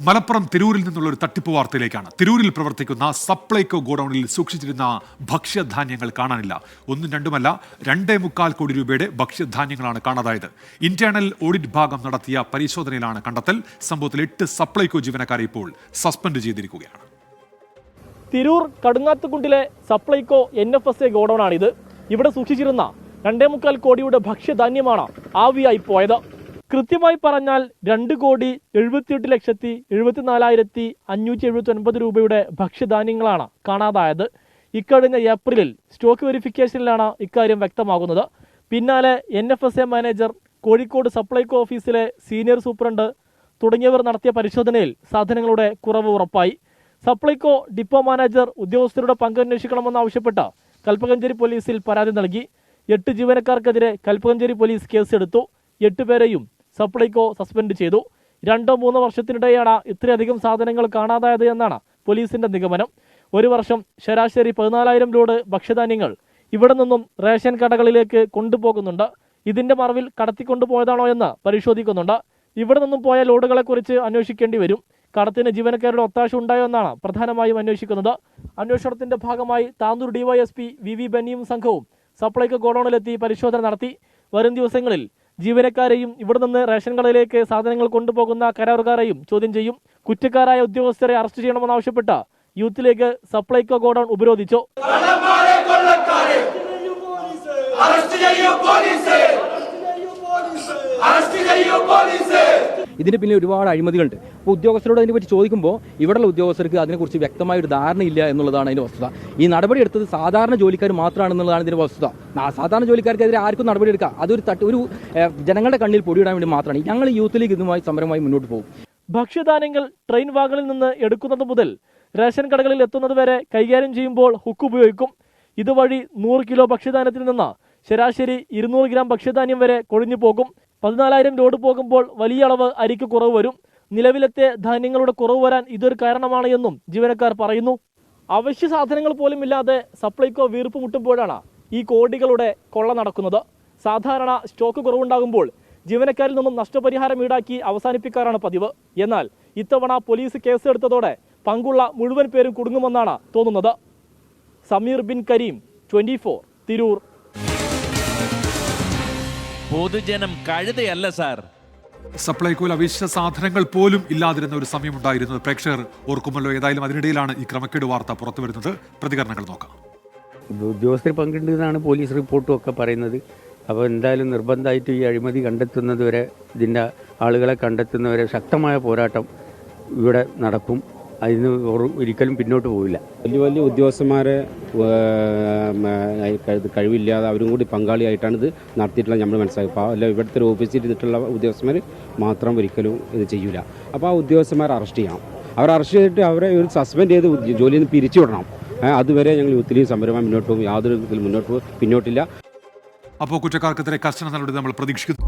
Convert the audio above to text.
മലപ്പുറം തിരൂരിൽ നിന്നുള്ള ഒരു തട്ടിപ്പ് വാർത്തയിലേക്കാണ്. തിരൂരിൽ പ്രവർത്തിക്കുന്ന സപ്ലൈകോ ഗോഡൌണിൽ സൂക്ഷിച്ചിരുന്ന ഭക്ഷ്യധാന്യങ്ങൾ കാണാനില്ല. ഒന്നും രണ്ടുമല്ല, 2.25 കോടി രൂപയുടെ ഭക്ഷ്യധാന്യങ്ങളാണ് കാണാതായത്. ഇന്റേണൽ ഓഡിറ്റ് ഭാഗം നടത്തിയ പരിശോധനയിലാണ് കണ്ടെത്തൽ. സംഭവത്തിൽ 8 സപ്ലൈകോ ജീവനക്കാരെ ഇപ്പോൾ സസ്പെൻഡ് ചെയ്തിരിക്കുകയാണ്. തിരൂർ കടുങ്ങാത്തുകുണ്ടിലെ സപ്ലൈകോ NFSA ഗോഡൌണാണിത്. ഇവിടെ സൂക്ഷിച്ചിരുന്ന 2.25 കോടിയുടെ ഭക്ഷ്യധാന്യമാണ് ആവിയായി പോയത്. കൃത്യമായി പറഞ്ഞാൽ 2,78,74,579 രൂപയുടെ ഭക്ഷ്യധാന്യങ്ങളാണ് കാണാതായത്. ഇക്കഴിഞ്ഞ ഏപ്രിലിൽ സ്റ്റോക്ക് വെരിഫിക്കേഷനിലാണ് ഇക്കാര്യം വ്യക്തമാകുന്നത്. പിന്നാലെ NFSA മാനേജർ, കോഴിക്കോട് സപ്ലൈകോ ഓഫീസിലെ സീനിയർ സൂപ്രണ്ട് തുടങ്ങിയവർ നടത്തിയ പരിശോധനയിൽ സാധനങ്ങളുടെ കുറവ് ഉറപ്പായി. സപ്ലൈകോ ഡിപ്പോ മാനേജർ ഉദ്യോഗസ്ഥരുടെ പങ്ക് അന്വേഷിക്കണമെന്നാവശ്യപ്പെട്ട് കൽപ്പകഞ്ചേരി പോലീസിൽ പരാതി നൽകി. 8 ജീവനക്കാർക്കെതിരെ കൽപ്പകഞ്ചേരി പോലീസ് കേസെടുത്തു. 8 പേരെയും സപ്ലൈകോ സസ്പെൻഡ് ചെയ്തു. 2-3 വർഷത്തിനിടെയാണ് ഇത്രയധികം സാധനങ്ങൾ കാണാതായത് എന്നാണ് പോലീസിന്റെ നിഗമനം. ഒരു വർഷം ശരാശരി 14,000 ലോഡ് ഭക്ഷ്യധാന്യങ്ങൾ ഇവിടെ നിന്നും റേഷൻ കടകളിലേക്ക് കൊണ്ടുപോകുന്നുണ്ട്. ഇതിന്റെ മറവിൽ കടത്തിക്കൊണ്ടുപോയതാണോ എന്ന് പരിശോധിക്കുന്നുണ്ട്. ഇവിടെ നിന്നും പോയ ലോഡുകളെക്കുറിച്ച് അന്വേഷിക്കേണ്ടി വരും. കടത്തിന് ജീവനക്കാരുടെ ഒത്താശ ഉണ്ടായോ എന്നാണ് പ്രധാനമായും അന്വേഷിക്കുന്നത്. അന്വേഷണത്തിന്റെ ഭാഗമായി താനൂർ DYSP VV ബെന്നിയും സംഘവും സപ്ലൈകോ ഗോഡൌണിലെത്തി പരിശോധന നടത്തി. വരും ദിവസങ്ങളിൽ ജീവനക്കാരെയും ഇവിടെ നിന്ന് റേഷൻ കടയിലേക്ക് സാധനങ്ങൾ കൊണ്ടുപോകുന്ന കരാറുകാരെയും ചോദ്യം ചെയ്യും. കുറ്റക്കാരായ ഉദ്യോഗസ്ഥരെ അറസ്റ്റ് ചെയ്യണമെന്നാവശ്യപ്പെട്ട് യൂത്ത് ലീഗ് സപ്ലൈകോ ഗോഡൌൺ ഉപരോധിച്ചു. ഇതിന് പിന്നിൽ ഒരുപാട് അഴിമതികളുണ്ട്. അപ്പോൾ ഉദ്യോഗസ്ഥരോട് അതിനെപ്പറ്റി ചോദിക്കുമ്പോൾ ഇവിടെയുള്ള ഉദ്യോഗസ്ഥർക്ക് അതിനെക്കുറിച്ച് വ്യക്തമായ ഒരു ധാരണയില്ല എന്നുള്ളതാണ് അതിൻ്റെ വസ്തുത. ഈ നടപടി എടുത്തത് സാധാരണ ജോലിക്കാർ മാത്രമാണെന്നുള്ളതാണ് ഇതിൻ്റെ വസ്തുത. സാധാരണ ജോലിക്കാർക്കെതിരെ ആർക്കും നടപടി എടുക്കാം. ഒരു ജനങ്ങളുടെ കണ്ണിൽ പൊടിയിടാൻ വേണ്ടി മാത്രമാണ്. ഞങ്ങൾ യൂത്ത് ലീഗ് ഇതുമായി സമരമായി മുന്നോട്ട് പോകും. ഭക്ഷ്യധാന്യങ്ങൾ ട്രെയിൻ വാഗണിൽ നിന്ന് എടുക്കുന്നത് മുതൽ റേഷൻ കടകളിൽ എത്തുന്നത് വരെ കൈകാര്യം ചെയ്യുമ്പോൾ ഹുക്ക് ഉപയോഗിക്കും. ഇതുവഴി 100 കിലോ ഭക്ഷ്യധാന്യത്തിൽ നിന്ന് ശരാശരി 200 ഗ്രാം ഭക്ഷ്യധാന്യം വരെ കൊഴിഞ്ഞു പോകും. 14,000 ലോഡ് പോകുമ്പോൾ വലിയ അളവ് അരിക്ക് കുറവ് വരും. നിലവിലത്തെ ധാന്യങ്ങളുടെ കുറവ് വരാൻ ഇതൊരു കാരണമാണ് എന്നും ജീവനക്കാർ പറയുന്നു. അവശ്യ സാധനങ്ങൾ പോലും ഇല്ലാതെ സപ്ലൈകോ വീർപ്പ് മുട്ടുമ്പോഴാണ് ഈ കോടികളുടെ കൊള്ള നടക്കുന്നത്. സാധാരണ സ്റ്റോക്ക് കുറവുണ്ടാകുമ്പോൾ ജീവനക്കാരിൽ നിന്നും നഷ്ടപരിഹാരം ഈടാക്കി അവസാനിപ്പിക്കാറാണ് പതിവ്. എന്നാൽ ഇത്തവണ പോലീസ് കേസെടുത്തതോടെ പങ്കുള്ള മുഴുവൻ പേരും കുടുങ്ങുമെന്നാണ് തോന്നുന്നത്. സമീർ ബിൻ കരീം, 24, തിരൂർ. പൊതുജനം കഴുതയല്ല സാർ. സപ്ലൈകോയിൽ അവശ്യ സാധനങ്ങൾ പോലും ഇല്ലാതിരുന്ന ഒരു സമയമുണ്ടായിരുന്നത് പ്രേക്ഷകർ ഓർക്കുമല്ലോ. ഏതായാലും അതിനിടയിലാണ് ഈ ക്രമക്കേട് വാർത്ത പുറത്തു വരുന്നത്. പ്രതികരണങ്ങൾ നോക്കാം. ഉദ്യോഗസ്ഥർ പങ്കിട്ടെന്നാണ് പോലീസ് റിപ്പോർട്ടും ഒക്കെ പറയുന്നത്. അപ്പോൾ എന്തായാലും നിർബന്ധമായിട്ട് ഈ അഴിമതി കണ്ടെത്തുന്നതുവരെ, ഇതിൻ്റെ ആളുകളെ കണ്ടെത്തുന്നവരെ ശക്തമായ പോരാട്ടം ഇവിടെ നടക്കും. അതിന് ഒരിക്കലും പിന്നോട്ട് പോവില്ല. വലിയ വലിയ ഉദ്യോഗസ്ഥന്മാരെ കഴിവില്ലാതെ അവരും കൂടി പങ്കാളിയായിട്ടാണ് ഇത് നടത്തിയിട്ടുള്ളത് നമ്മൾ മനസ്സിലാക്കുക. അല്ല ഇവിടുത്തെ ഒരു ഓഫീസിൽ ഇരുന്നിട്ടുള്ള ഉദ്യോഗസ്ഥന്മാർ മാത്രം ഒരിക്കലും ഇത് ചെയ്യൂല. അപ്പോൾ ആ ഉദ്യോഗസ്ഥന്മാരെ അറസ്റ്റ് ചെയ്യണം. അവർ അറസ്റ്റ് ചെയ്തിട്ട് അവരെ ഒരു സസ്പെൻഡ് ചെയ്ത് ജോലിയിൽ നിന്ന് പിരിച്ചു വിടണം. അതുവരെ ഞങ്ങൾ യൂത്ത് ലീഗ് സമരമായി മുന്നോട്ട് പോകും. യാതൊരു പിന്നോട്ടില്ല. അപ്പോൾ കുറ്റക്കാർക്കെതിരെ കർശന നടപടി നമ്മൾ പ്രതീക്ഷിക്കുന്നു.